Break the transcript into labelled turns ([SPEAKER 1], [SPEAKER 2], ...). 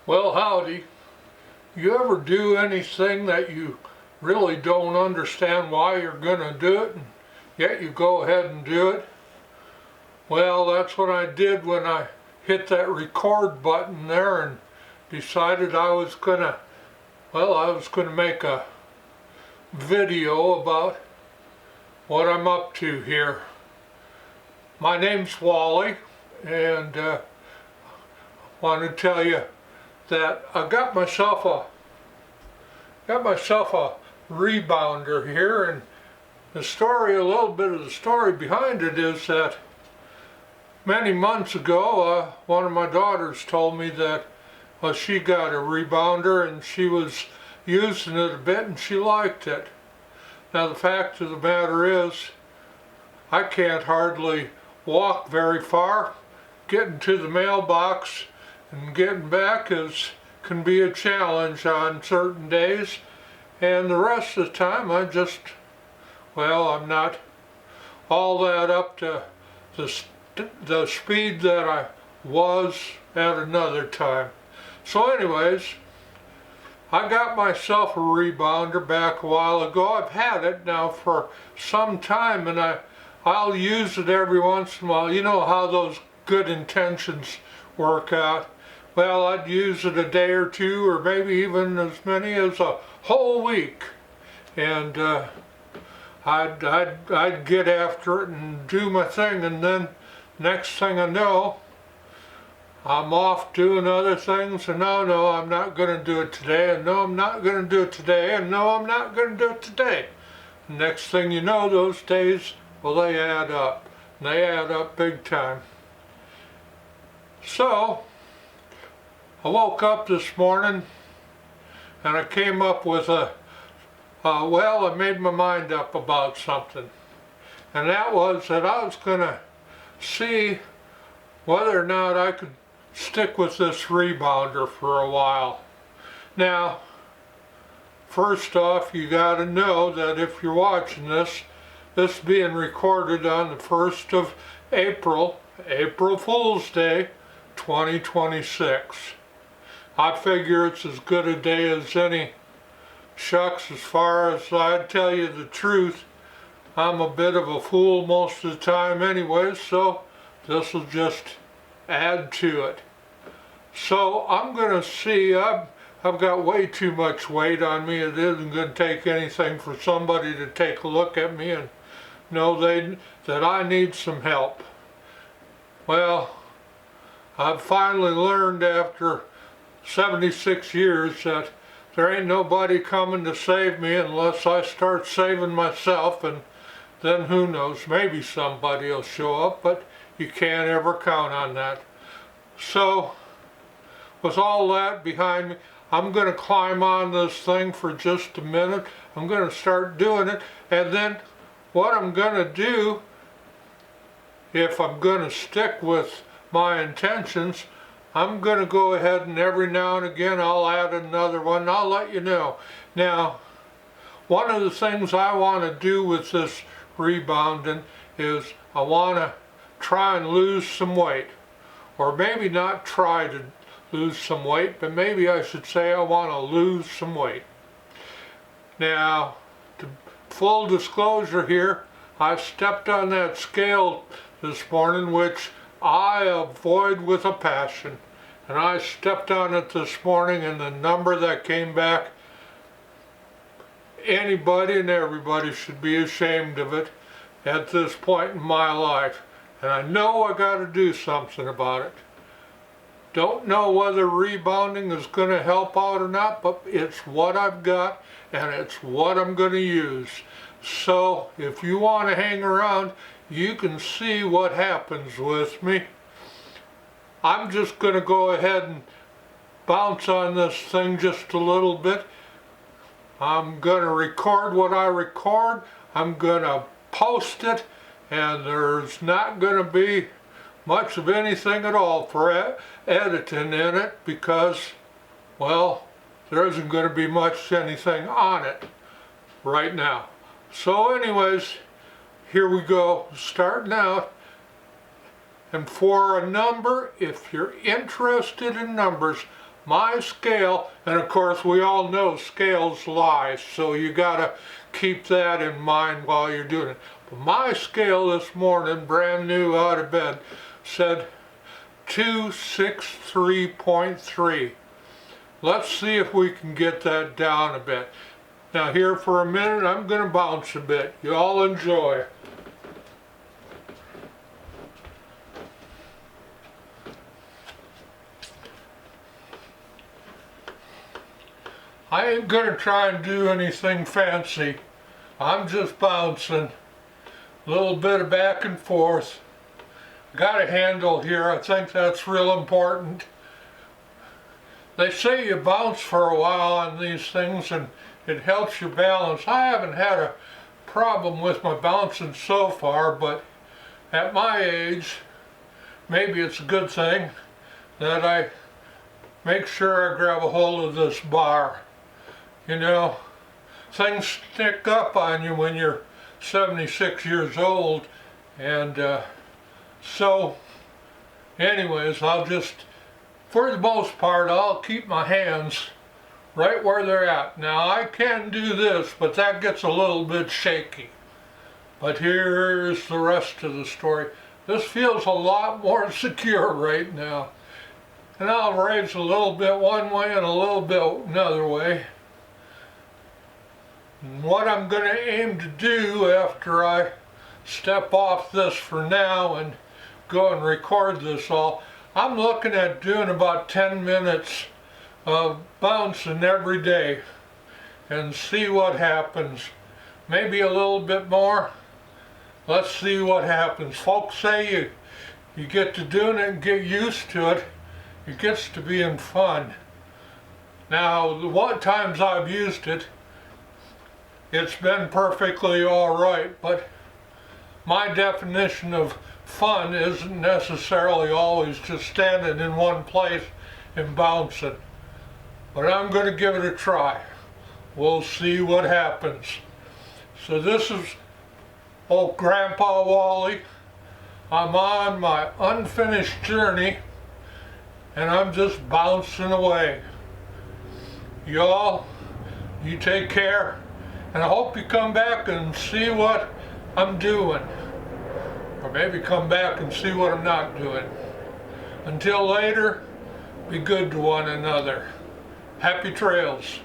[SPEAKER 1] Well, howdy. You ever do anything that you really don't understand why you're gonna do it, and yet you go ahead and do it? Well, that's what I did when I hit that record button there and decided I was gonna make a video about what I'm up to here. My name's Wally, and I want to tell you that I got myself a rebounder here, and a little bit of the story behind it is that many months ago, one of my daughters told me that she got a rebounder and she was using it a bit and she liked it. Now the fact of the matter is, I can't hardly walk very far. Getting to the mailbox and getting back can be a challenge on certain days, and the rest of the time I'm not all that up to the speed that I was at another time. So anyways, I got myself a rebounder back a while ago. I've had it now for some time, and I'll use it every once in a while. You know how those good intentions work out. Well, I'd use it a day or two, or maybe even as many as a whole week, and I'd get after it and do my thing, and then next thing I know, I'm off doing other things, and no, I'm not going to do it today, and no, I'm not going to do it today, and no, I'm not going to do it today. Next thing you know, those days, well, they add up, and they add up big time. So I woke up this morning and I came up with I made my mind up about something. And that was that I was going to see whether or not I could stick with this rebounder for a while. Now, first off, you got to know that if you're watching this being recorded on the 1st of April, April Fool's Day, 2026. I figure it's as good a day as any. Shucks, as far as I'd tell you the truth, I'm a bit of a fool most of the time anyway, so this will just add to it. So I'm going to see, I've got way too much weight on me. It isn't going to take anything for somebody to take a look at me and know that I need some help. Well, I've finally learned after 76 years that there ain't nobody coming to save me unless I start saving myself, and then who knows, maybe somebody will show up, but you can't ever count on that. So with all that behind me, I'm going to climb on this thing for just a minute. I'm going to start doing it, and then what I'm going to do, if I'm going to stick with my intentions, I'm going to go ahead and every now and again I'll add another one. I'll let you know. Now, one of the things I want to do with this rebounding is I want to try and lose some weight. Or maybe not try to lose some weight, but maybe I should say I want to lose some weight. Now, to full disclosure here, I stepped on that scale this morning, which I avoid with a passion, and I stepped on it this morning, and the number that came back, anybody and everybody should be ashamed of it at this point in my life, and I know I got to do something about it. Don't know whether rebounding is going to help out or not, but it's what I've got and it's what I'm going to use. So if you want to hang around, you can see what happens with me. I'm just going to go ahead and bounce on this thing just a little bit. I'm going to record what I record. I'm going to post it, and there's not going to be much of anything at all for editing in it because, well, there isn't going to be much anything on it right now. So anyways, here we go, starting out. And for a number, if you're interested in numbers, my scale, and of course we all know scales lie, so you gotta keep that in mind while you're doing it. But my scale this morning, brand new out of bed, said 263.3. Let's see if we can get that down a bit. Now here for a minute, I'm gonna bounce a bit. You all enjoy. I ain't gonna try and do anything fancy. I'm just bouncing. A little bit of back and forth. Got a handle here. I think that's real important. They say you bounce for a while on these things and it helps you balance. I haven't had a problem with my bouncing so far, but at my age, maybe it's a good thing that I make sure I grab a hold of this bar. You know, things stick up on you when you're 76 years old, and so anyways, I'll just, for the most part, I'll keep my hands right where they're at. Now I can do this, but that gets a little bit shaky. But here's the rest of the story. This feels a lot more secure right now. And I'll raise a little bit one way and a little bit another way. And what I'm going to aim to do after I step off this for now and go and record this all, I'm looking at doing about 10 minutes of bouncing every day and see what happens. Maybe a little bit more. Let's see what happens. Folks say you get to doing it and get used to it. It gets to being fun. Now, the one times I've used it, it's been perfectly all right, but my definition of fun isn't necessarily always just standing in one place and bouncing. But I'm going to give it a try. We'll see what happens. So this is old Grandpa Wally. I'm on my unfinished journey and I'm just bouncing away. Y'all, you take care, and I hope you come back and see what I'm doing. Or maybe come back and see what I'm not doing. Until later, be good to one another. Happy trails.